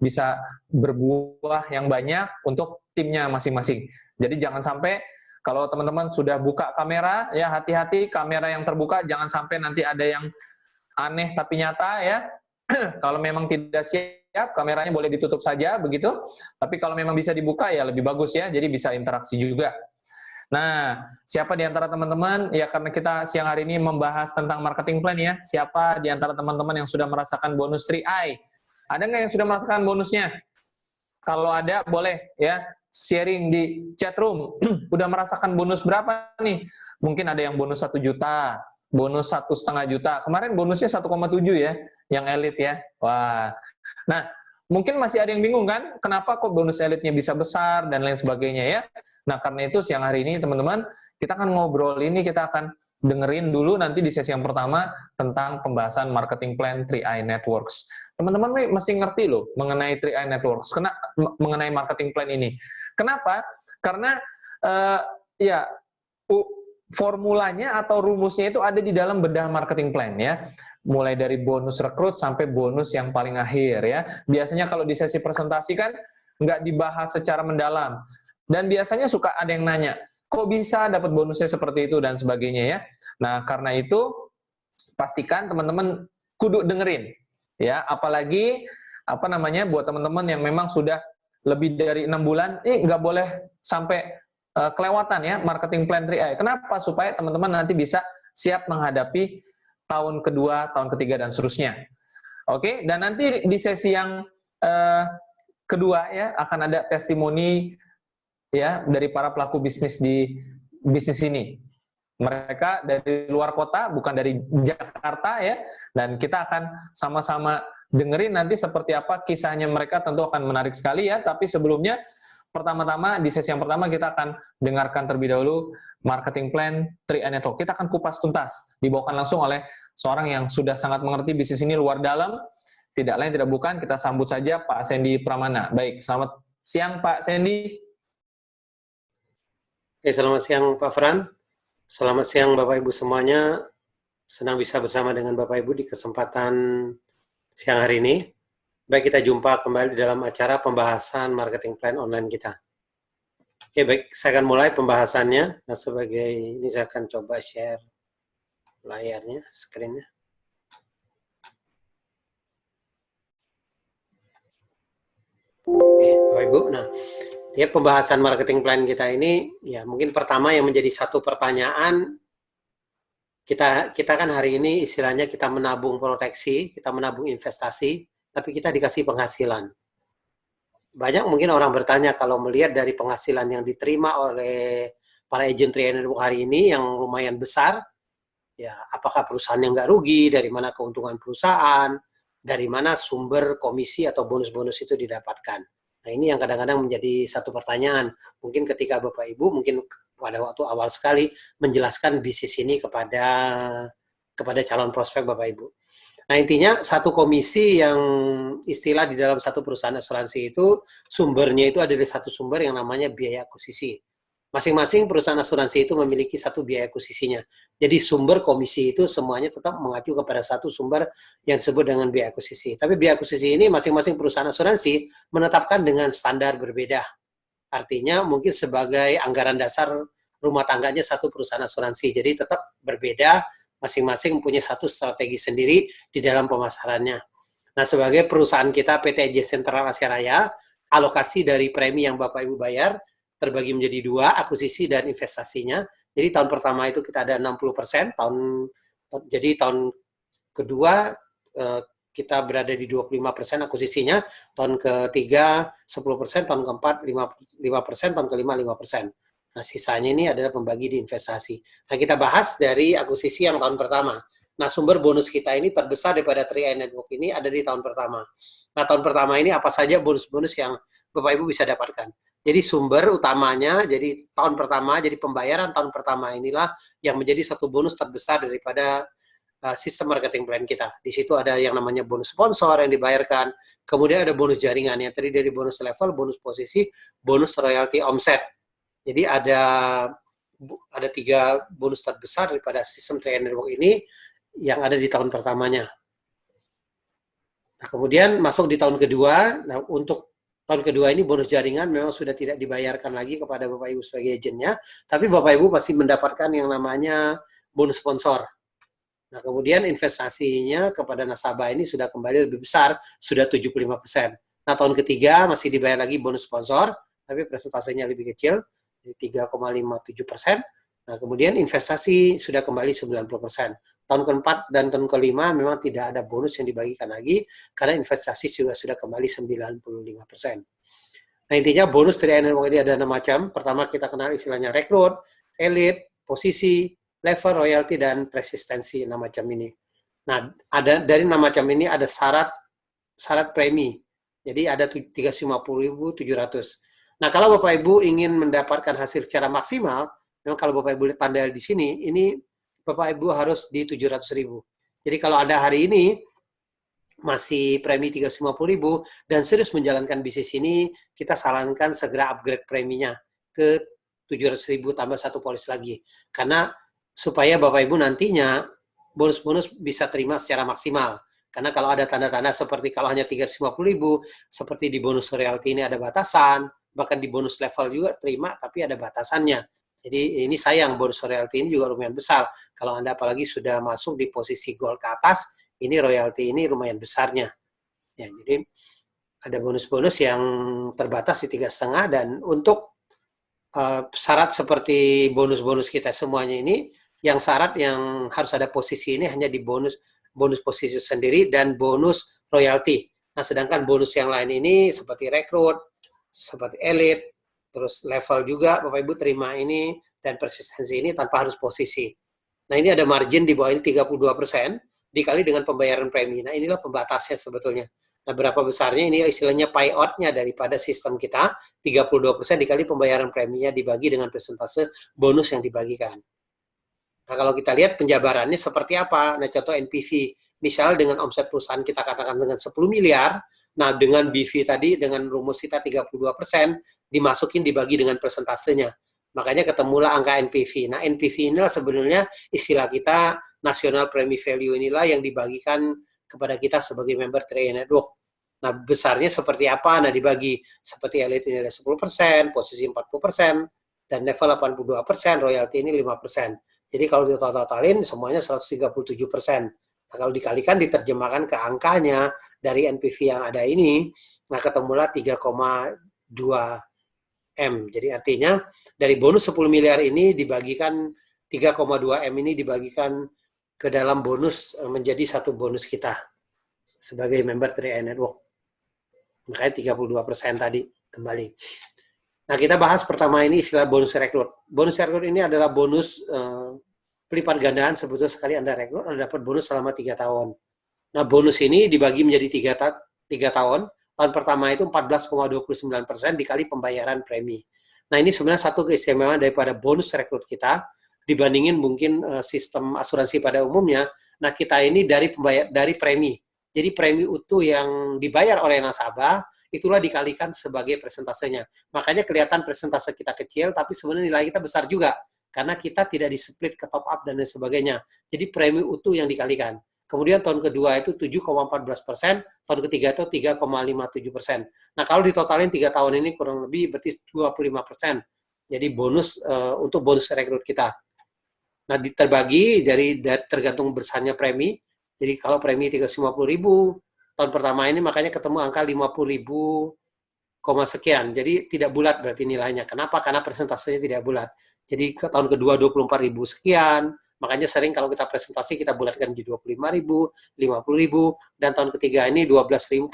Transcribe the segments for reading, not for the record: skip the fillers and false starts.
bisa berbuah yang banyak untuk timnya masing-masing. Jadi jangan sampai kalau teman-teman sudah buka kamera, ya hati-hati kamera yang terbuka, jangan sampai nanti ada yang aneh tapi nyata ya. Kalau memang tidak siap, kameranya boleh ditutup saja begitu. Tapi kalau memang bisa dibuka ya lebih bagus ya, jadi bisa interaksi juga. Nah, siapa di antara teman-teman, ya karena kita siang hari ini membahas tentang marketing plan ya, siapa di antara teman-teman yang sudah merasakan bonus 3i? Ada nggak yang sudah merasakan bonusnya? Kalau ada, boleh ya, sharing di chat room. Udah merasakan bonus berapa nih? Mungkin ada yang bonus 1 juta, bonus 1,5 juta. Kemarin bonusnya 1,7 ya, yang elit ya. Wah, nah, mungkin masih ada yang bingung kan, kenapa kok bonus elitnya bisa besar dan lain sebagainya ya. Nah, karena itu siang hari ini teman-teman, kita akan ngobrol ini, kita akan dengerin dulu nanti di sesi yang pertama tentang pembahasan marketing plan 3i Networks. Teman-teman mesti ngerti loh mengenai 3i Networks, mengenai marketing plan ini. Kenapa? Karena ya formulanya atau rumusnya itu ada di dalam bedah marketing plan ya. Mulai dari bonus rekrut sampai bonus yang paling akhir ya. Biasanya kalau di sesi presentasi kan nggak dibahas secara mendalam. Dan biasanya suka ada yang nanya, kok bisa dapat bonusnya seperti itu dan sebagainya ya. Nah, karena itu pastikan teman-teman kudu dengerin ya. Apalagi buat teman-teman yang memang sudah lebih dari 6 bulan, ini nggak boleh sampai kelewatan ya marketing plan 3i. Kenapa? Supaya teman-teman nanti bisa siap menghadapi tahun kedua, tahun ketiga, dan seterusnya. Oke, dan nanti di sesi yang kedua ya akan ada testimoni ya dari para pelaku bisnis di bisnis ini. Mereka dari luar kota, bukan dari Jakarta ya, dan kita akan sama-sama dengerin nanti seperti apa kisahnya mereka. Tentu akan menarik sekali ya, tapi sebelumnya pertama-tama di sesi yang pertama kita akan dengarkan terlebih dahulu marketing plan 3i Network. Kita akan kupas tuntas, dibawakan langsung oleh seorang yang sudah sangat mengerti bisnis ini luar dalam, tidak lain tidak bukan, kita sambut saja Pak Sandy Pramana. Baik, selamat siang Pak Sandy. Oke, selamat siang Pak Fran. Selamat siang Bapak Ibu semuanya. Senang bisa bersama dengan Bapak Ibu di kesempatan siang hari ini. Baik, kita jumpa kembali dalam acara pembahasan marketing plan online kita. Oke, baik, saya akan mulai pembahasannya. Nah, sebagai ini saya akan coba share layarnya, screen-nya. Oke, Bapak Ibu, nah, ya pembahasan marketing plan kita ini, ya mungkin pertama yang menjadi satu pertanyaan, kita kan hari ini istilahnya kita menabung proteksi, kita menabung investasi, tapi kita dikasih penghasilan. Banyak mungkin orang bertanya kalau melihat dari penghasilan yang diterima oleh para agent 3i Network hari ini yang lumayan besar, ya apakah perusahaan yang nggak rugi, dari mana keuntungan perusahaan, dari mana sumber komisi atau bonus-bonus itu didapatkan. Nah, ini yang kadang-kadang menjadi satu pertanyaan. Mungkin ketika Bapak Ibu mungkin pada waktu awal sekali menjelaskan bisnis ini kepada calon prospek Bapak Ibu. Nah, intinya satu komisi yang istilah di dalam satu perusahaan asuransi itu sumbernya itu ada di satu sumber yang namanya biaya akuisisi. Masing-masing perusahaan asuransi itu memiliki satu biaya akuisisinya. Jadi sumber komisi itu semuanya tetap mengacu kepada satu sumber yang disebut dengan biaya akuisisi. Tapi biaya akuisisi ini masing-masing perusahaan asuransi menetapkan dengan standar berbeda. Artinya mungkin sebagai anggaran dasar rumah tangganya satu perusahaan asuransi. Jadi tetap berbeda, masing-masing punya satu strategi sendiri di dalam pemasarannya. Nah, sebagai perusahaan kita PT AJ Sentral Asia Raya, alokasi dari premi yang Bapak Ibu bayar terbagi menjadi 2, akuisisi dan investasinya. Jadi tahun pertama itu kita ada 60%, jadi tahun kedua kita berada di 25% akuisisinya, tahun ketiga 10%, tahun keempat 5%, tahun kelima 5%. Nah, sisanya ini adalah pembagi di investasi. Nah, kita bahas dari akuisisi yang tahun pertama. Nah, sumber bonus kita ini terbesar daripada 3i Network ini ada di tahun pertama. Nah, tahun pertama ini apa saja bonus-bonus yang Bapak Ibu bisa dapatkan. Jadi sumber utamanya, jadi tahun pertama, jadi pembayaran tahun pertama inilah yang menjadi satu bonus terbesar daripada sistem marketing plan kita. Di situ ada yang namanya bonus sponsor yang dibayarkan, kemudian ada bonus jaringan yang terdiri dari bonus level, bonus posisi, bonus royalty omset. Jadi ada 3 bonus terbesar daripada sistem 3i Network ini yang ada di tahun pertamanya. Nah, kemudian masuk di tahun kedua. Nah, untuk tahun kedua ini bonus jaringan memang sudah tidak dibayarkan lagi kepada Bapak Ibu sebagai agennya, tapi Bapak Ibu pasti mendapatkan yang namanya bonus sponsor. Nah, kemudian investasinya kepada nasabah ini sudah kembali lebih besar, sudah 75%. Nah, tahun ketiga masih dibayar lagi bonus sponsor, tapi persentasenya lebih kecil, 3,57%. Nah, kemudian investasi sudah kembali 90%. Tahun keempat dan tahun kelima memang tidak ada bonus yang dibagikan lagi, karena investasi juga sudah kembali 95%. Nah, intinya bonus dari NNWG ini ada 6 macam. Pertama kita kenal istilahnya rekrut, elite, posisi, level, royalty, dan persistensi 6 macam ini. Nah, ada dari 6 macam ini ada syarat premi. Jadi ada 350.700. Nah, kalau Bapak Ibu ingin mendapatkan hasil secara maksimal, memang kalau Bapak Ibu lihat tanda di sini, ini Bapak Ibu harus di 700.000. Jadi kalau Anda hari ini masih premi 350.000 dan serius menjalankan bisnis ini, kita sarankan segera upgrade preminya ke 700.000 tambah 1 polis lagi. Karena supaya Bapak Ibu nantinya bonus-bonus bisa terima secara maksimal. Karena kalau ada tanda-tanda seperti kalau hanya 350.000, seperti di bonus royalty ini ada batasan, bahkan di bonus level juga terima tapi ada batasannya. Jadi ini sayang, bonus royalty ini juga lumayan besar. Kalau Anda apalagi sudah masuk di posisi gold ke atas, ini royalty ini lumayan besarnya. Ya, jadi ada bonus-bonus yang terbatas di 3,5, dan untuk syarat seperti bonus-bonus kita semuanya ini, yang syarat yang harus ada posisi ini hanya di bonus posisi sendiri dan bonus royalty. Nah, sedangkan bonus yang lain ini seperti rekrut, seperti elite, terus level juga Bapak Ibu terima ini, dan persistensi ini tanpa harus posisi. Nah, ini ada margin di bawah ini 32% dikali dengan pembayaran premi. Nah, inilah pembatasnya sebetulnya. Nah, berapa besarnya ini istilahnya payout-nya daripada sistem kita, 32% dikali pembayaran preminya dibagi dengan persentase bonus yang dibagikan. Nah, kalau kita lihat penjabarannya seperti apa? Nah, contoh NPV. Misal dengan omset perusahaan kita katakan dengan 10 miliar, nah dengan BV tadi, dengan rumus kita 32%, dimasukin dibagi dengan persentasenya. Makanya ketemulah angka NPV. Nah, NPV inilah sebenarnya istilah kita, National Premi Value inilah yang dibagikan kepada kita sebagai member Tri Network. Nah, besarnya seperti apa? Nah, dibagi seperti elite ini ada 10%, posisi 40%, dan level 82%, royalty ini 5%. Jadi kalau ditotal-totalin semuanya 137%. Nah, kalau dikalikan diterjemahkan ke angkanya dari NPV yang ada ini, nah ketemulah 3,2 M. Jadi artinya dari bonus 10 miliar ini dibagikan 3,2 M ini dibagikan ke dalam bonus menjadi satu bonus kita sebagai member 3i Network. Makanya 32% tadi kembali. Nah, kita bahas pertama ini istilah bonus rekrut. Bonus rekrut ini adalah bonus pelipat gandaan. Sebetulnya sekali Anda rekrut, Anda dapat bonus selama 3 tahun. Nah, bonus ini dibagi menjadi 3 tahun. Tahun pertama itu 14,29% dikali pembayaran premi. Nah, ini sebenarnya satu keistimewaan daripada bonus rekrut kita dibandingin mungkin sistem asuransi pada umumnya. Nah, kita ini dari premi. Jadi premi utuh yang dibayar oleh nasabah itulah dikalikan sebagai persentasenya. Makanya kelihatan persentase kita kecil, tapi sebenarnya nilai kita besar juga karena kita tidak di-split ke top up dan lain sebagainya. Jadi premi utuh yang dikalikan. Kemudian tahun kedua itu 7,14%, tahun ketiga itu 3,57%. Nah, kalau ditotalin 3 tahun ini kurang lebih berarti 25%. Jadi bonus untuk bonus rekrut kita. Nah, terbagi dari tergantung besarnya premi. Jadi kalau premi 350.000, tahun pertama ini makanya ketemu angka 50.000, sekian. Jadi tidak bulat berarti nilainya. Kenapa? Karena persentasenya tidak bulat. Jadi ke tahun kedua 24.000 sekian. Makanya sering kalau kita presentasi kita bulatkan di 25.000, 50.000, dan tahun ketiga ini 12.495.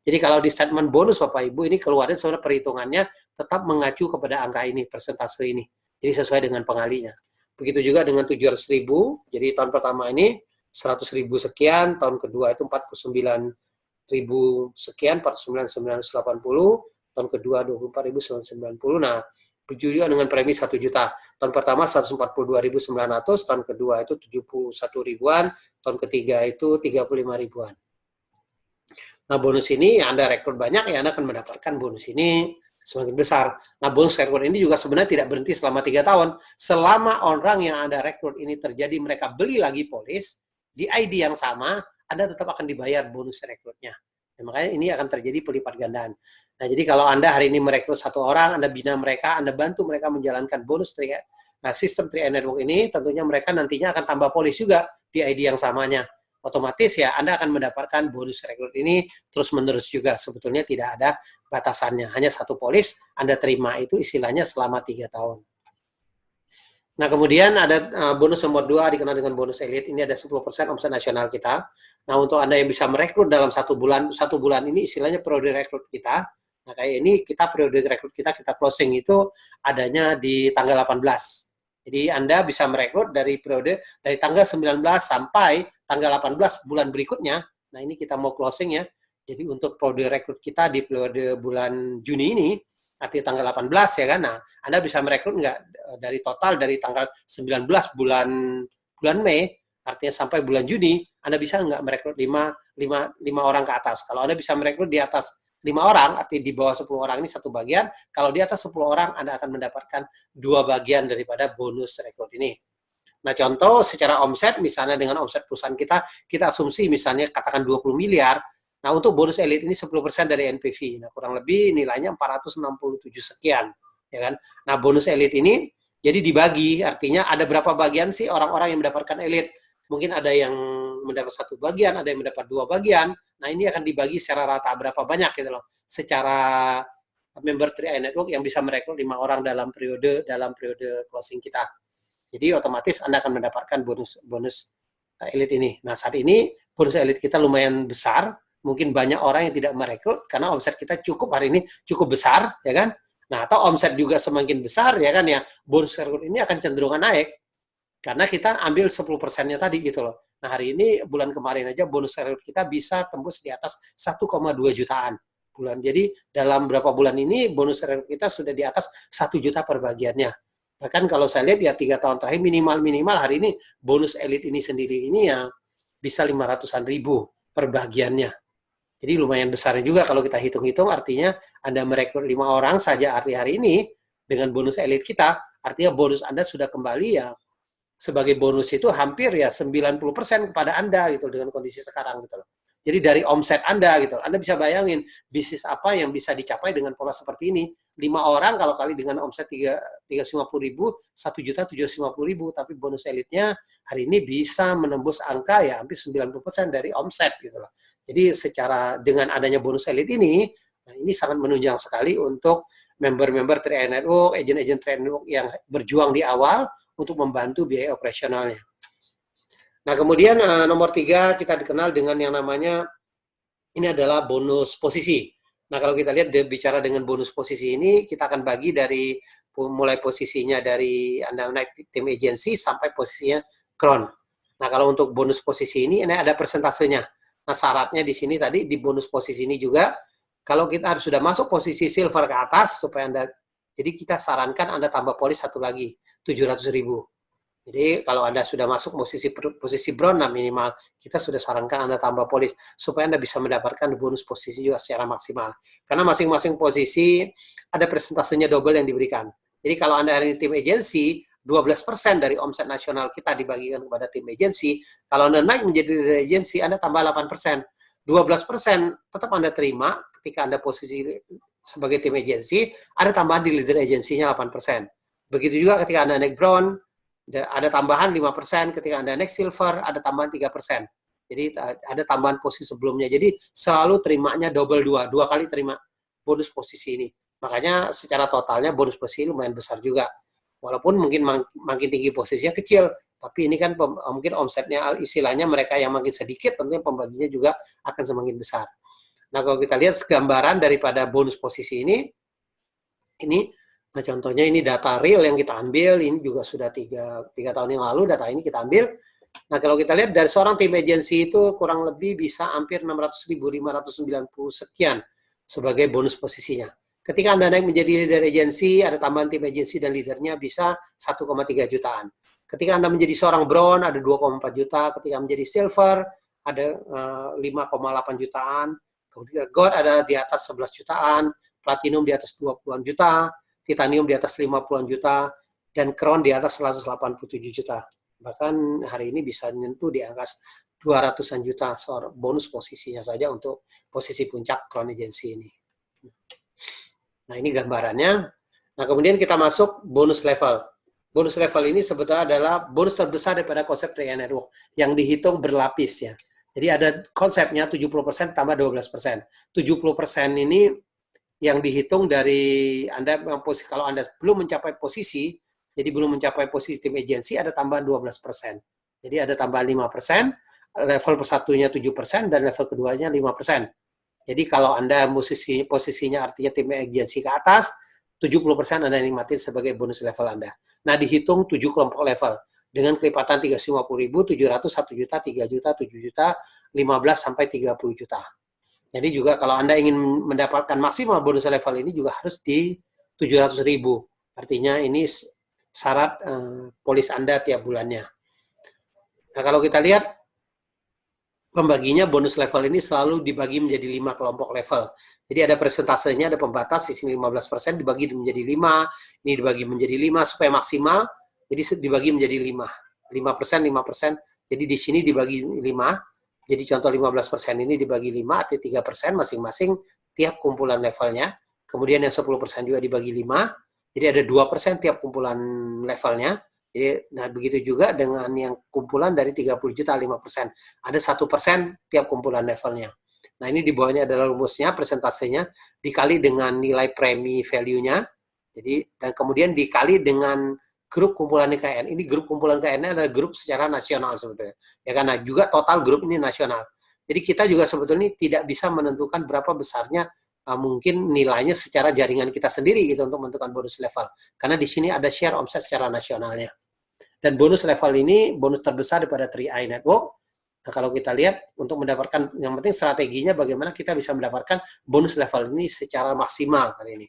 Jadi kalau di statement bonus Bapak Ibu ini keluarnya sebenarnya perhitungannya tetap mengacu kepada angka ini, persentase ini. Jadi sesuai dengan pengalinya. Begitu juga dengan 700.000. Jadi tahun pertama ini 100.000 sekian, tahun kedua itu 49.000 sekian, 49.980, tahun kedua 24.990. Nah, begitu juga dengan premi 1 juta. Tahun pertama 142.900, tahun kedua itu 71 ribuan, tahun ketiga itu 35 ribuan. Nah, bonus ini yang Anda rekrut banyak, ya Anda akan mendapatkan bonus ini semakin besar. Nah, bonus rekrut ini juga sebenarnya tidak berhenti selama 3 tahun. Selama orang yang Anda rekrut ini terjadi mereka beli lagi polis, di ID yang sama, Anda tetap akan dibayar bonus rekrutnya. Ya, makanya ini akan terjadi pelipat gandaan. Nah, jadi kalau Anda hari ini merekrut 1 orang, Anda bina mereka, Anda bantu mereka menjalankan bonus sistem 3i Network ini, tentunya mereka nantinya akan tambah polis juga di ID yang samanya. Otomatis ya Anda akan mendapatkan bonus rekrut ini terus-menerus juga. Sebetulnya tidak ada batasannya. Hanya 1 polis Anda terima itu istilahnya selama 3 tahun. Nah, kemudian ada bonus nomor 2 dikenal dengan bonus elit. Ini ada 10% omset nasional kita. Nah, untuk Anda yang bisa merekrut dalam 1 bulan ini istilahnya periode rekrut kita. Nah, kayak ini kita periode rekrut kita closing itu adanya di tanggal 18. Jadi Anda bisa merekrut dari periode dari tanggal 19 sampai tanggal 18 bulan berikutnya. Nah, ini kita mau closing ya. Jadi untuk periode rekrut kita di periode bulan Juni ini, artinya tanggal 18 ya kan. Nah, Anda bisa merekrut nggak dari total dari tanggal 19 bulan Mei, artinya sampai bulan Juni, Anda bisa nggak merekrut 5 orang ke atas. Kalau Anda bisa merekrut di atas 5 orang, artinya di bawah 10 orang ini 1 bagian. Kalau di atas 10 orang, Anda akan mendapatkan 2 bagian daripada bonus rekrut ini. Nah, contoh secara omset, misalnya dengan omset perusahaan kita asumsi misalnya katakan 20 miliar. Nah, untuk bonus elit ini 10% dari NPV. Nah, kurang lebih nilainya 467 sekian. Ya kan? Nah, bonus elit ini jadi dibagi, artinya ada berapa bagian sih orang-orang yang mendapatkan elit. Mungkin ada yang mendapat 1 bagian, ada yang mendapat 2 bagian. Nah, ini akan dibagi secara rata berapa banyak gitu loh. Secara member 3i Network yang bisa merekrut 5 orang dalam periode closing kita. Jadi otomatis Anda akan mendapatkan bonus elit ini. Nah, saat ini bonus elit kita lumayan besar. Mungkin banyak orang yang tidak merekrut karena omset kita hari ini cukup besar, ya kan? Nah, atau omset juga semakin besar, ya kan ya, bonus rekrut ini akan cenderung naik karena kita ambil 10%-nya tadi gitu loh. Nah, hari ini bulan kemarin aja bonus rekrut kita bisa tembus di atas 1,2 jutaan bulan. Jadi dalam berapa bulan ini bonus rekrut kita sudah di atas 1 juta per bagiannya. Bahkan kalau saya lihat ya 3 tahun terakhir minimal hari ini bonus elit ini sendiri ini ya bisa 500-an ribu per bagiannya. Jadi lumayan besar juga kalau kita hitung-hitung, artinya Anda merekrut 5 orang saja hari ini dengan bonus elit kita, artinya bonus Anda sudah kembali ya sebagai bonus itu hampir ya 90% kepada Anda gitu dengan kondisi sekarang gitu loh. Jadi dari omset Anda gitu, Anda bisa bayangin bisnis apa yang bisa dicapai dengan pola seperti ini. 5 orang kalau kali dengan omset 350 ribu, 1.750.000, tapi bonus elitnya hari ini bisa menembus angka ya hampir 90% dari omset gitu loh. Jadi secara dengan adanya bonus elit ini, nah ini sangat menunjang sekali untuk member-member 3i Network, agent-agent 3i Network yang berjuang di awal untuk membantu biaya operasionalnya. Nah, kemudian nomor 3 kita dikenal dengan yang namanya ini adalah bonus posisi. Nah, kalau kita lihat bicara dengan bonus posisi ini, kita akan bagi dari mulai posisinya dari Anda naik tim agency sampai posisinya crown. Nah, kalau untuk bonus posisi ini ada persentasenya. Nah, syaratnya di sini tadi di bonus posisi ini juga, kalau kita sudah masuk posisi silver ke atas, supaya Anda, jadi kita sarankan Anda tambah polis 1 lagi, 700.000. Jadi kalau Anda sudah masuk posisi brown, nah minimal kita sudah sarankan Anda tambah polis supaya Anda bisa mendapatkan bonus posisi juga secara maksimal. Karena masing-masing posisi ada persentasenya double yang diberikan. Jadi kalau Anda hari ini tim agency, 12% dari omset nasional kita dibagikan kepada tim agency. Kalau Anda naik menjadi leader agency, Anda tambah 8%. 12% tetap Anda terima ketika Anda posisi sebagai tim agency, ada tambahan di leader agency-nya 8%. Begitu juga ketika Anda naik brown, ada tambahan 5%, ketika Anda naik silver, ada tambahan 3%. Jadi ada tambahan posisi sebelumnya. Jadi selalu terimanya double 2 kali terima bonus posisi ini. Makanya secara totalnya bonus posisi lumayan besar juga. Walaupun mungkin makin tinggi posisinya kecil, tapi ini kan mungkin omsetnya istilahnya mereka yang makin sedikit, tentunya pembaginya juga akan semakin besar. Nah, kalau kita lihat gambaran daripada bonus posisi ini nah contohnya ini data real yang kita ambil, ini juga sudah 3 tahun yang lalu data ini kita ambil. Nah, kalau kita lihat dari seorang tim agency itu kurang lebih bisa hampir 600.590 sekian sebagai bonus posisinya. Ketika Anda naik menjadi leader agency, ada tambahan tim agency dan leadernya bisa 1,3 jutaan. Ketika Anda menjadi seorang brown, ada 2,4 juta. Ketika menjadi silver, ada 5,8 jutaan. Kemudian gold ada di atas 11 jutaan. Platinum di atas 20-an juta. Titanium di atas 50-an juta. Dan crown di atas 187 juta. Bahkan hari ini bisa menyentuh di angka 200-an juta bonus posisinya saja untuk posisi puncak Crown Agency ini. Nah, ini gambarannya. Nah, kemudian kita masuk bonus level. Bonus level ini sebetulnya adalah bonus terbesar daripada konsep 3i Network yang dihitung berlapis ya. Jadi ada konsepnya 70% tambah 12%. 70% ini yang dihitung dari Anda kalau Anda belum mencapai posisi, jadi belum mencapai posisi tim agensi, ada tambahan 12%. Jadi ada tambahan 5%, level persatunya 7%, dan level keduanya 5%. Jadi kalau Anda posisinya artinya tim agensi ke atas, 70% Anda nikmatin sebagai bonus level Anda. Nah, dihitung 7 kelompok level dengan kelipatan 350.000, 700, 1 juta, 3 juta, 7 juta, 15 sampai 30 juta. Jadi juga kalau Anda ingin mendapatkan maksimal bonus level ini juga harus di 700.000. Artinya ini syarat polis Anda tiap bulannya. Nah, kalau kita lihat pembaginya bonus level ini selalu dibagi menjadi 5 kelompok level. Jadi ada persentasenya, ada pembatas, di sini 15% dibagi menjadi 5, ini dibagi menjadi 5 supaya maksimal, jadi dibagi menjadi 5. 5%, 5%, jadi di sini dibagi 5, jadi contoh 15% ini dibagi 5, arti 3% masing-masing tiap kumpulan levelnya, kemudian yang 10% juga dibagi 5, jadi ada 2% tiap kumpulan levelnya. Jadi, nah begitu juga dengan yang kumpulan dari 30 juta 5%. Ada 1% tiap kumpulan levelnya. Nah, ini di bawahnya adalah rumusnya, presentasenya, dikali dengan nilai premi value-nya. Jadi, dan kemudian dikali dengan grup kumpulan KN. Ini grup kumpulan KN-nya adalah grup secara nasional sebetulnya. Ya, karena juga total grup ini nasional. Jadi kita juga sebetulnya tidak bisa menentukan berapa besarnya mungkin nilainya secara jaringan kita sendiri gitu untuk menentukan bonus level. Karena di sini ada share omset secara nasionalnya. Dan bonus level ini bonus terbesar daripada 3i Network. Nah, kalau kita lihat untuk mendapatkan, yang penting strateginya bagaimana kita bisa mendapatkan bonus level ini secara maksimal kali ini.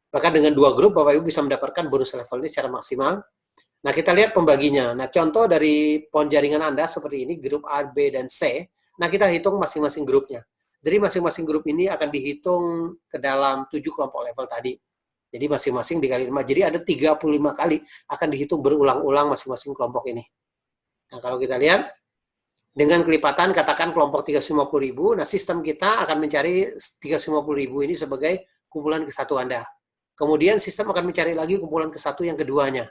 Bahkan dengan 2 grup Bapak Ibu bisa mendapatkan bonus level ini secara maksimal. Nah, kita lihat pembaginya. Nah, contoh dari pohon jaringan Anda seperti ini, grup A, B, dan C. Nah, kita hitung masing-masing grupnya. Jadi masing-masing grup ini akan dihitung ke dalam 7 kelompok level tadi. Jadi masing-masing dikali 5. Jadi ada 35 kali akan dihitung berulang-ulang masing-masing kelompok ini. Nah, kalau kita lihat, dengan kelipatan katakan kelompok 350.000, nah sistem kita akan mencari 350.000 ini sebagai kumpulan ke-1 Anda. Kemudian sistem akan mencari lagi kumpulan ke-1 yang keduanya.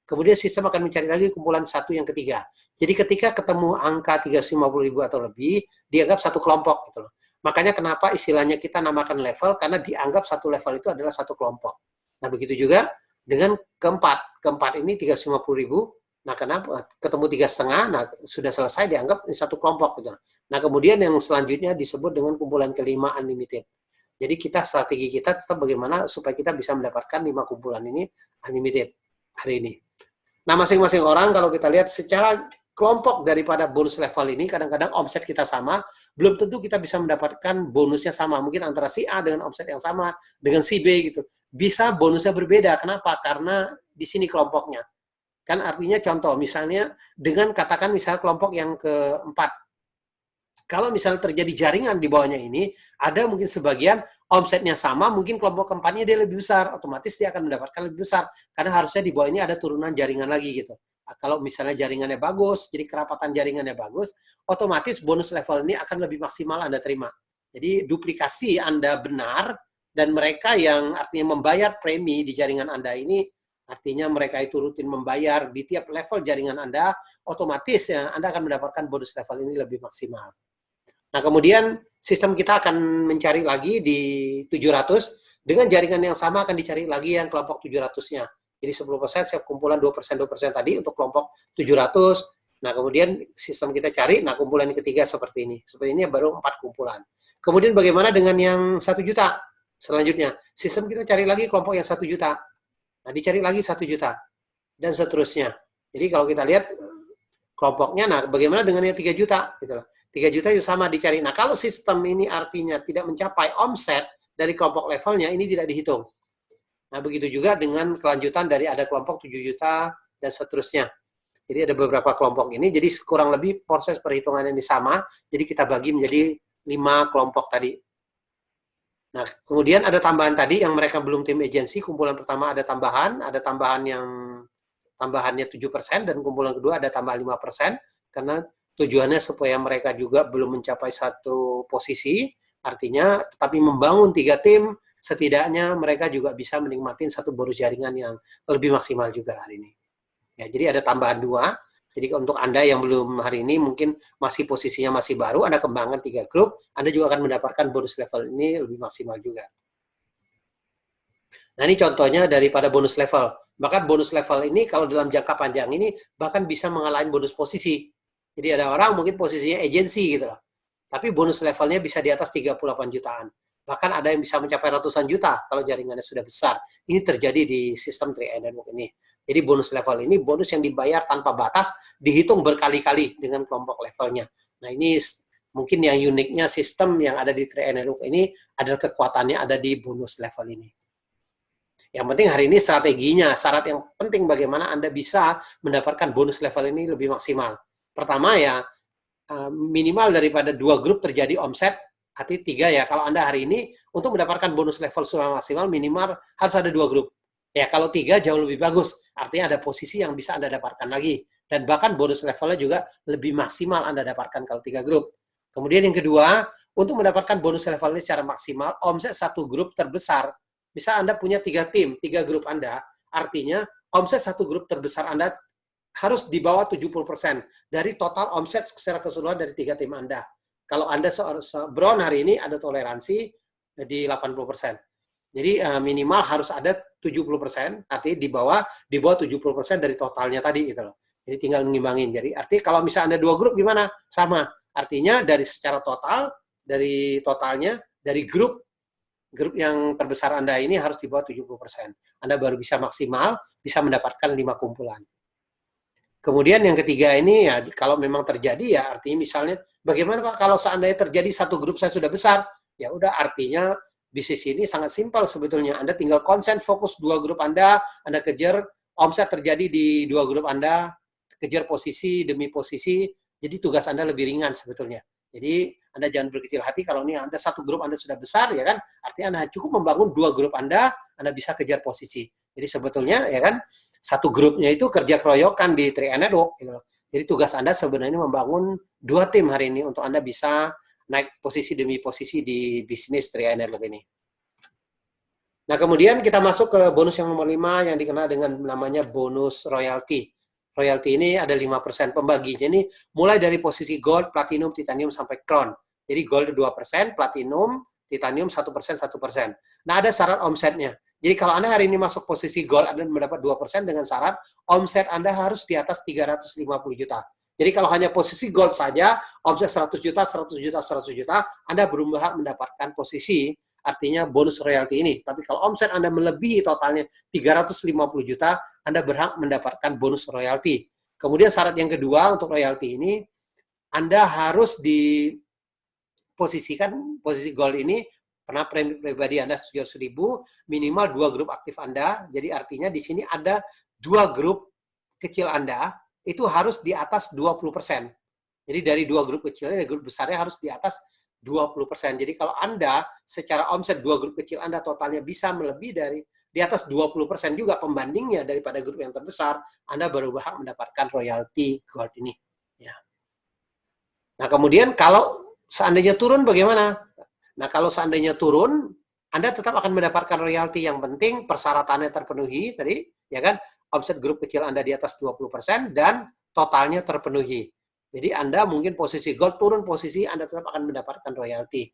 Kemudian sistem akan mencari lagi kumpulan 1 yang ketiga. Jadi ketika ketemu angka 350.000 atau lebih, dianggap satu kelompok gitu loh. Makanya kenapa istilahnya kita namakan level, karena dianggap satu level itu adalah satu kelompok. Nah, begitu juga dengan keempat. Keempat ini 350.000. Nah, kenapa ketemu 3,5? Nah, sudah selesai dianggap ini satu kelompok. Gitu. Nah, kemudian yang selanjutnya disebut dengan kumpulan kelima unlimited. Jadi strategi kita tetap bagaimana supaya kita bisa mendapatkan 5 kumpulan ini unlimited hari ini. Nah, masing-masing orang kalau kita lihat secara kelompok daripada bonus level ini, kadang-kadang omset kita sama, belum tentu kita bisa mendapatkan bonusnya sama. Mungkin antara si A dengan omset yang sama, dengan si B gitu. Bisa bonusnya berbeda. Kenapa? Karena di sini kelompoknya. Kan artinya contoh, misalnya dengan katakan misalnya kelompok yang keempat. Kalau misalnya terjadi jaringan di bawahnya ini, ada mungkin sebagian omsetnya sama, mungkin kelompok keempatnya dia lebih besar, otomatis dia akan mendapatkan lebih besar. Karena harusnya di bawah ini ada turunan jaringan lagi gitu. Kalau misalnya jaringannya bagus, jadi kerapatan jaringannya bagus, otomatis bonus level ini akan lebih maksimal Anda terima. Jadi duplikasi Anda benar, dan mereka yang artinya membayar premi di jaringan Anda ini, artinya mereka itu rutin membayar di tiap level jaringan Anda, otomatis ya Anda akan mendapatkan bonus level ini lebih maksimal. Nah, kemudian sistem kita akan mencari lagi di 700, dengan jaringan yang sama akan dicari lagi yang kelompok 700-nya. Jadi 10% siap kumpulan 2% tadi untuk kelompok 700. Nah, kemudian sistem kita cari, nah kumpulan ketiga seperti ini. Seperti ini baru 4 kumpulan. Kemudian bagaimana dengan yang 1 juta? Selanjutnya, sistem kita cari lagi kelompok yang 1 juta. Nah, dicari lagi 1 juta. Dan seterusnya. Jadi kalau kita lihat kelompoknya, nah bagaimana dengan yang 3 juta? Gitu loh. 3 juta itu sama dicari. Nah, kalau sistem ini artinya tidak mencapai omset dari kelompok levelnya, ini tidak dihitung. Nah, begitu juga dengan kelanjutan dari ada kelompok 7 juta dan seterusnya. Jadi ada beberapa kelompok ini, jadi kurang lebih proses perhitungan ini sama, jadi kita bagi menjadi 5 kelompok tadi. Nah, kemudian ada tambahan tadi yang mereka belum tim agensi, kumpulan pertama ada tambahan yang tambahannya 7%, dan kumpulan kedua ada tambahan 5%, karena tujuannya supaya mereka juga belum mencapai satu posisi, artinya tetapi membangun 3 tim, setidaknya mereka juga bisa menikmati satu bonus jaringan yang lebih maksimal juga hari ini. Ya, jadi ada tambahan 2. Jadi untuk Anda yang belum hari ini mungkin masih posisinya masih baru, Anda kembangkan 3 grup, Anda juga akan mendapatkan bonus level ini lebih maksimal juga. Nah, ini contohnya daripada bonus level. Bahkan bonus level ini kalau dalam jangka panjang ini bahkan bisa mengalahin bonus posisi. Jadi ada orang mungkin posisinya agensi gitu loh. Tapi bonus levelnya bisa di atas 38 jutaan. Bahkan ada yang bisa mencapai ratusan juta kalau jaringannya sudah besar. Ini terjadi di sistem 3 Network ini. Jadi bonus level ini bonus yang dibayar tanpa batas, dihitung berkali-kali dengan kelompok levelnya. Nah, ini mungkin yang uniknya sistem yang ada di 3 Network ini adalah kekuatannya ada di bonus level ini. Yang penting hari ini strateginya, syarat yang penting bagaimana Anda bisa mendapatkan bonus level ini lebih maksimal. Pertama ya, minimal daripada 2 grup terjadi omset, arti 3 ya, kalau Anda hari ini untuk mendapatkan bonus level maksimal minimal harus ada 2 grup. Ya, kalau 3 jauh lebih bagus, artinya ada posisi yang bisa Anda dapatkan lagi. Dan bahkan bonus levelnya juga lebih maksimal Anda dapatkan kalau 3 grup. Kemudian yang kedua, untuk mendapatkan bonus level ini secara maksimal, omset 1 grup terbesar. Misal Anda punya 3 tim, 3 grup Anda, artinya omset 1 grup terbesar Anda harus di bawah 70% dari total omset secara keseluruhan dari 3 tim Anda. Kalau Anda brown hari ini ada toleransi di 80%. Jadi minimal harus ada 70%, artinya di bawah 70% dari totalnya tadi gitu loh. Jadi tinggal mengimbangin. Jadi artinya kalau misalnya Anda 2 grup gimana? Sama. Artinya dari secara total, dari totalnya, dari grup yang terbesar Anda ini harus di bawah 70%. Anda baru bisa maksimal, bisa mendapatkan 5 kumpulan. Kemudian yang ketiga ini ya kalau memang terjadi ya artinya misalnya bagaimana Pak kalau seandainya terjadi satu grup saya sudah besar, ya udah artinya bisnis ini sangat simpel sebetulnya. Anda tinggal konsen fokus 2 grup Anda kejar omset terjadi di 2 grup Anda, kejar posisi demi posisi, jadi tugas Anda lebih ringan sebetulnya. Jadi Anda jangan berkecil hati kalau ini Anda 1 grup Anda sudah besar ya kan, artinya Anda cukup membangun 2 grup Anda bisa kejar posisi. Jadi sebetulnya ya kan 1 grupnya itu kerja keroyokan di 3 Network gitu. Jadi tugas Anda sebenarnya membangun 2 tim hari ini untuk Anda bisa naik posisi demi posisi di bisnis 3 Network ini. Nah, kemudian kita masuk ke bonus yang nomor 5 yang dikenal dengan namanya bonus royalty. Royalty ini ada 5%. Pembaginya ini mulai dari posisi gold, platinum, titanium, sampai crown. Jadi gold 2%, platinum, titanium 1%, 1%. Nah, ada syarat omsetnya. Jadi kalau Anda hari ini masuk posisi gold, Anda mendapat 2% dengan syarat omset Anda harus di atas 350 juta. Jadi kalau hanya posisi gold saja, omset 100 juta, 100 juta, 100 juta, Anda belum berhak mendapatkan posisi, artinya bonus royalty ini. Tapi kalau omset Anda melebihi totalnya 350 juta, Anda berhak mendapatkan bonus royalty. Kemudian syarat yang kedua untuk royalty ini, Anda harus diposisikan posisi gold ini, pernah pribadi Anda 100.000, minimal 2 grup aktif Anda. Jadi artinya di sini ada 2 grup kecil Anda, itu harus di atas 20%. Jadi dari 2 grup kecilnya, grup besarnya harus di atas 20%. Jadi kalau Anda secara omset 2 grup kecil Anda totalnya bisa melebihi dari di atas 20% juga pembandingnya daripada grup yang terbesar, Anda baru berhak mendapatkan royalty gold ini. Ya. Nah, kemudian kalau seandainya turun bagaimana? Nah, kalau seandainya turun, Anda tetap akan mendapatkan royalty. Yang penting persyaratannya terpenuhi tadi, ya kan? Omset grup kecil Anda di atas 20% dan totalnya terpenuhi. Jadi Anda mungkin posisi gold turun posisi, Anda tetap akan mendapatkan royalty.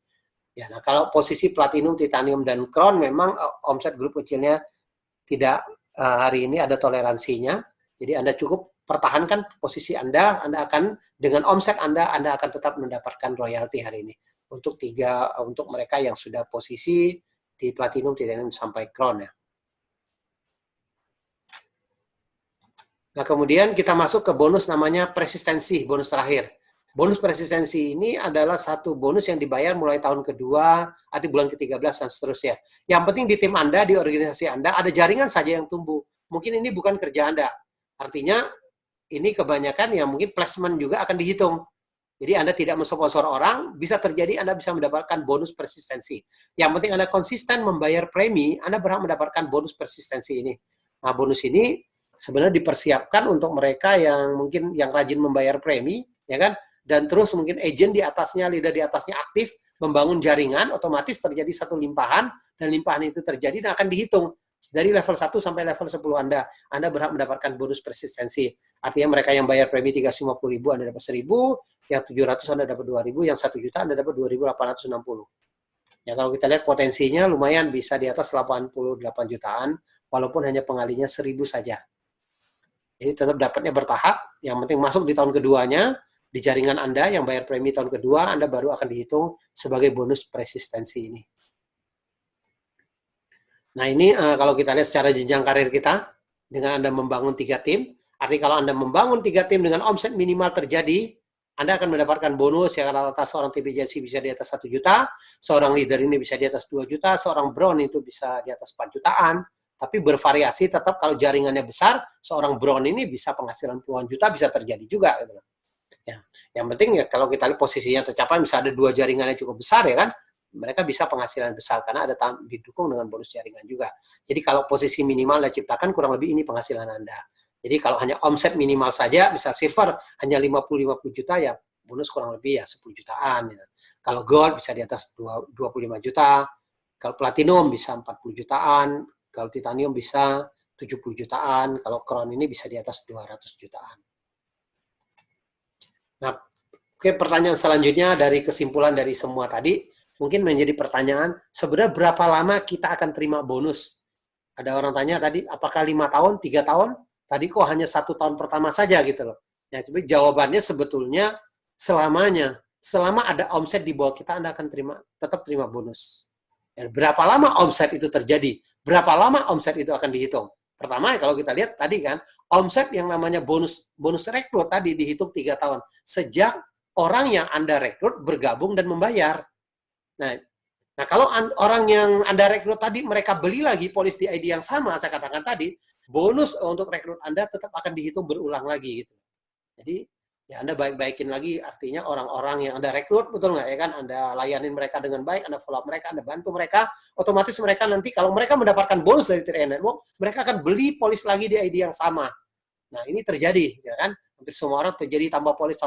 Ya, nah kalau posisi platinum, titanium, dan crown memang omset grup kecilnya tidak hari ini ada toleransinya. Jadi Anda cukup pertahankan posisi Anda akan dengan omset Anda akan tetap mendapatkan royalty hari ini. Untuk mereka yang sudah posisi di platinum, titanium, sampai crown ya. Nah, kemudian kita masuk ke bonus namanya persistensi, bonus terakhir. Bonus persistensi ini adalah satu bonus yang dibayar mulai tahun kedua, atau bulan ke-13 dan seterusnya. Yang penting di tim Anda, di organisasi Anda, ada jaringan saja yang tumbuh. Mungkin ini bukan kerja Anda. Artinya, ini kebanyakan yang mungkin placement juga akan dihitung. Jadi Anda tidak mensponsor orang, bisa terjadi Anda bisa mendapatkan bonus persistensi. Yang penting Anda konsisten membayar premi, Anda berhak mendapatkan bonus persistensi ini. Nah, bonus ini sebenarnya dipersiapkan untuk mereka yang mungkin yang rajin membayar premi, ya kan? dan terus mungkin agent di atasnya, leader di atasnya aktif membangun jaringan, otomatis terjadi satu limpahan, dan limpahan itu terjadi dan akan dihitung dari level 1 sampai level 10 Anda berhak mendapatkan bonus persistensi. Artinya mereka yang bayar premi 350.000 Anda dapat 1.000, yang 700 Anda dapat 2.000, yang 1 juta Anda dapat 2.860. Ya, kalau kita lihat potensinya lumayan bisa di atas 88 jutaan, walaupun hanya pengalinya 1.000 saja. Jadi tetap dapatnya bertahap, yang penting masuk di tahun keduanya, di jaringan Anda yang bayar premi tahun kedua, Anda baru akan dihitung sebagai bonus persistensi ini. Nah ini kalau kita lihat secara jenjang karir kita, dengan Anda membangun 3 tim, artinya kalau Anda membangun 3 tim dengan omset minimal terjadi, Anda akan mendapatkan bonus yang rata-rata seorang tim agency bisa di atas 1 juta, seorang leader ini bisa di atas 2 juta, seorang brown itu bisa di atas 4 jutaan, tapi bervariasi tetap kalau jaringannya besar, seorang brown ini bisa penghasilan puluhan juta bisa terjadi juga. Gitu. Ya, yang penting ya kalau kita lihat posisinya tercapai, misalnya ada 2 jaringannya cukup besar ya kan, mereka bisa penghasilan besar karena ada didukung dengan bonus jaringan juga. Jadi kalau posisi minimal Anda ciptakan kurang lebih ini penghasilan Anda. Jadi kalau hanya omset minimal saja, misal silver hanya 50 juta ya bonus kurang lebih ya 10 jutaan. Ya. Kalau gold bisa di atas 25 juta, kalau platinum bisa 40 jutaan, kalau titanium bisa 70 jutaan, kalau crown ini bisa di atas 200 jutaan. Nah, oke, pertanyaan selanjutnya dari kesimpulan dari semua tadi, mungkin menjadi pertanyaan, sebenarnya berapa lama kita akan terima bonus? Ada orang tanya tadi, apakah 5 tahun, 3 tahun? Tadi kok hanya 1 tahun pertama saja gitu loh. Ya, tapi jawabannya sebetulnya selamanya. Selama ada omset di bawah kita, Anda akan tetap terima bonus. Ya, berapa lama omset itu terjadi? Berapa lama omset itu akan dihitung? Pertama, kalau kita lihat tadi kan, omset yang namanya bonus rekrut tadi dihitung 3 tahun. Sejak orang yang Anda rekrut bergabung dan membayar. Nah, kalau orang yang Anda rekrut tadi, mereka beli lagi polis di ID yang sama, saya katakan tadi, bonus untuk rekrut Anda tetap akan dihitung berulang lagi gitu. Jadi ya Anda baik-baikin lagi, artinya orang-orang yang Anda rekrut, betul nggak ya kan? Anda layanin mereka dengan baik, Anda follow up mereka, Anda bantu mereka, otomatis mereka nanti kalau mereka mendapatkan bonus dari Trade Network, mereka akan beli polis lagi di ID yang sama. Nah ini terjadi, ya kan? Hampir semua orang terjadi tambah polis,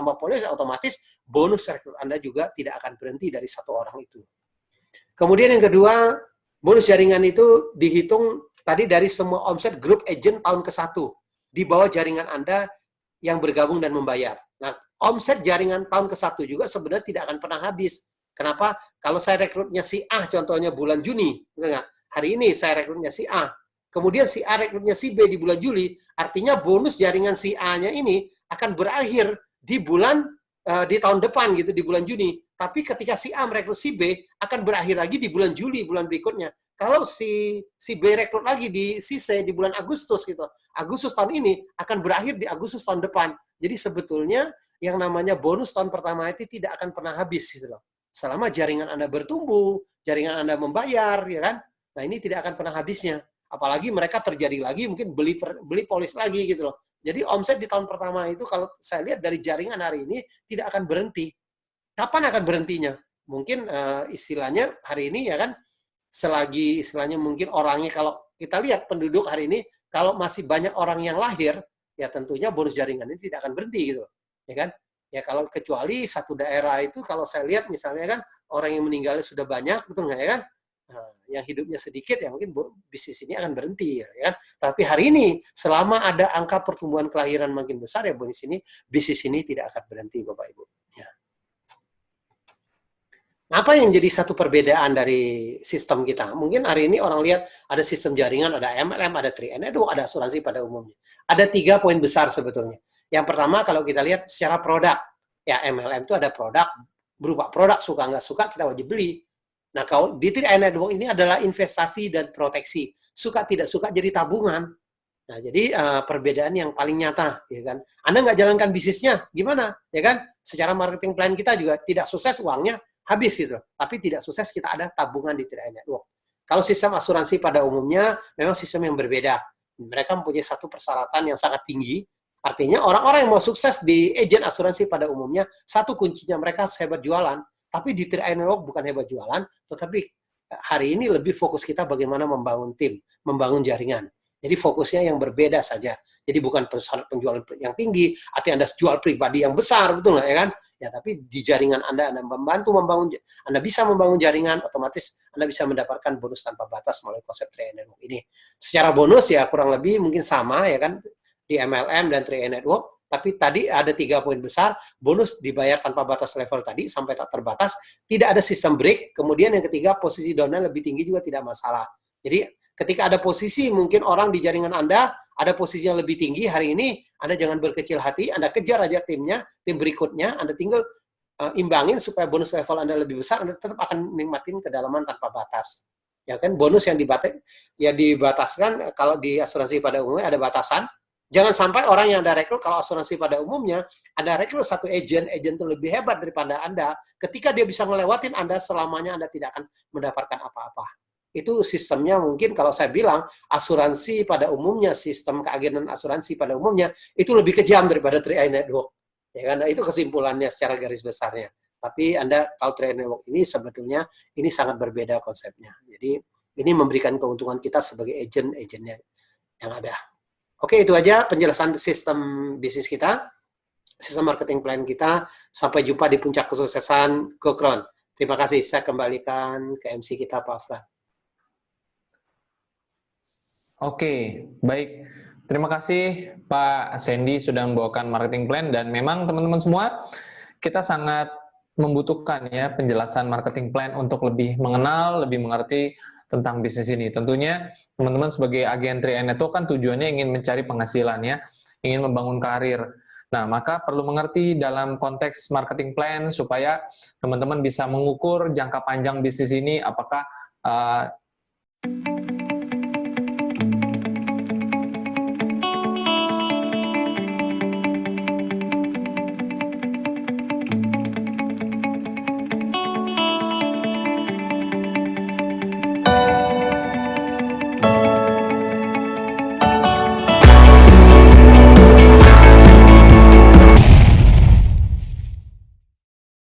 otomatis bonus rekrut Anda juga tidak akan berhenti dari 1 orang itu. Kemudian yang kedua, bonus jaringan itu dihitung tadi dari semua omset grup agent tahun ke-1 di bawah jaringan Anda yang bergabung dan membayar. Nah, omset jaringan tahun ke-1 juga sebenarnya tidak akan pernah habis. Kenapa? Kalau saya rekrutnya si A, contohnya bulan Juni, hari ini saya rekrutnya si A, kemudian si A rekrutnya si B di bulan Juli, artinya bonus jaringan si A-nya ini akan berakhir di di tahun depan gitu, di bulan Juni. Tapi ketika si A merekrut si B, akan berakhir lagi di bulan Juli, bulan berikutnya. Kalau si B rekrut lagi di si C di bulan Agustus gitu. Agustus tahun ini akan berakhir di Agustus tahun depan. Jadi sebetulnya yang namanya bonus tahun pertama itu tidak akan pernah habis gitu loh. Selama jaringan Anda bertumbuh, jaringan Anda membayar, ya kan? Nah, ini tidak akan pernah habisnya. Apalagi mereka terjadi lagi mungkin beli polis lagi gitu loh. Jadi omset di tahun pertama itu kalau saya lihat dari jaringan hari ini tidak akan berhenti. Kapan akan berhentinya? Mungkin istilahnya hari ini ya kan, selagi istilahnya mungkin orangnya, kalau kita lihat penduduk hari ini, kalau masih banyak orang yang lahir, ya tentunya bonus jaringan ini tidak akan berhenti gitu. Ya kan? Ya kalau kecuali satu daerah itu kalau saya lihat misalnya kan, orang yang meninggalnya sudah banyak, betul nggak ya kan? Nah, yang hidupnya sedikit ya mungkin bisnis ini akan berhenti ya kan. Tapi hari ini selama ada angka pertumbuhan kelahiran makin besar ya bisnis ini tidak akan berhenti Bapak Ibu. Ya. Apa yang jadi satu perbedaan dari sistem kita? Mungkin hari ini orang lihat ada sistem jaringan, ada MLM, ada Trade Network, ada asuransi pada umumnya. Ada 3 poin besar sebetulnya. Yang pertama kalau kita lihat secara produk, ya MLM itu ada produk, berupa produk suka nggak suka kita wajib beli. Nah, kalau di Trade Network ini adalah investasi dan proteksi. Suka tidak suka jadi tabungan. Nah, jadi perbedaan yang paling nyata, ya kan? Anda nggak jalankan bisnisnya, gimana? Ya kan? Secara marketing plan kita juga tidak sukses, uangnya habis gitu. Tapi tidak sukses kita ada tabungan di Trade Network. Kalau sistem asuransi pada umumnya memang sistem yang berbeda. Mereka mempunyai satu persyaratan yang sangat tinggi. Artinya orang-orang yang mau sukses di agen asuransi pada umumnya, satu kuncinya mereka harus hebat jualan. Tapi di Trade Network bukan hebat jualan, tetapi hari ini lebih fokus kita bagaimana membangun tim, membangun jaringan. Jadi fokusnya yang berbeda saja. Jadi bukan penjualan yang tinggi, artinya Anda jual pribadi yang besar, betul nggak ya kan? Ya, tapi di jaringan Anda Anda bisa membangun jaringan, otomatis Anda bisa mendapatkan bonus tanpa batas melalui konsep 3i Network ini. Secara bonus ya kurang lebih mungkin sama ya kan di MLM dan 3i Network, tapi tadi ada 3 poin besar, bonus dibayar tanpa batas level tadi sampai tak terbatas, tidak ada sistem break, kemudian yang ketiga posisi downnya lebih tinggi juga tidak masalah. Jadi ketika ada posisi mungkin orang di jaringan Anda ada posisinya lebih tinggi hari ini, Anda jangan berkecil hati, Anda kejar aja timnya, tim berikutnya, Anda tinggal imbangin supaya bonus level Anda lebih besar, Anda tetap akan nikmatin kedalaman tanpa batas. Ya kan, bonus yang dibataskan kalau di asuransi pada umumnya ada batasan. Jangan sampai orang yang Anda rekrut, kalau asuransi pada umumnya, Anda rekrut satu agen itu lebih hebat daripada Anda, ketika dia bisa ngelewatin Anda, selamanya Anda tidak akan mendapatkan apa-apa. Itu sistemnya mungkin kalau saya bilang asuransi pada umumnya, sistem keagenan asuransi pada umumnya itu lebih kejam daripada 3i Network. Ya kan, itu kesimpulannya secara garis besarnya. Tapi Anda kalau 3i Network ini sebetulnya ini sangat berbeda konsepnya. Jadi ini memberikan keuntungan kita sebagai agen-agennya yang ada. Oke, itu aja penjelasan sistem bisnis kita, sistem marketing plan kita. Sampai jumpa di puncak kesuksesan GoCron. Terima kasih. Saya kembalikan ke MC kita, Pak Afran. Oke, baik. Terima kasih Pak Sandy sudah membawakan marketing plan, dan memang teman-teman semua, kita sangat membutuhkan ya penjelasan marketing plan untuk lebih mengenal, lebih mengerti tentang bisnis ini. Tentunya teman-teman sebagai agen 3i Network kan tujuannya ingin mencari penghasilan ya, ingin membangun karir. Nah, maka perlu mengerti dalam konteks marketing plan supaya teman-teman bisa mengukur jangka panjang bisnis ini apakah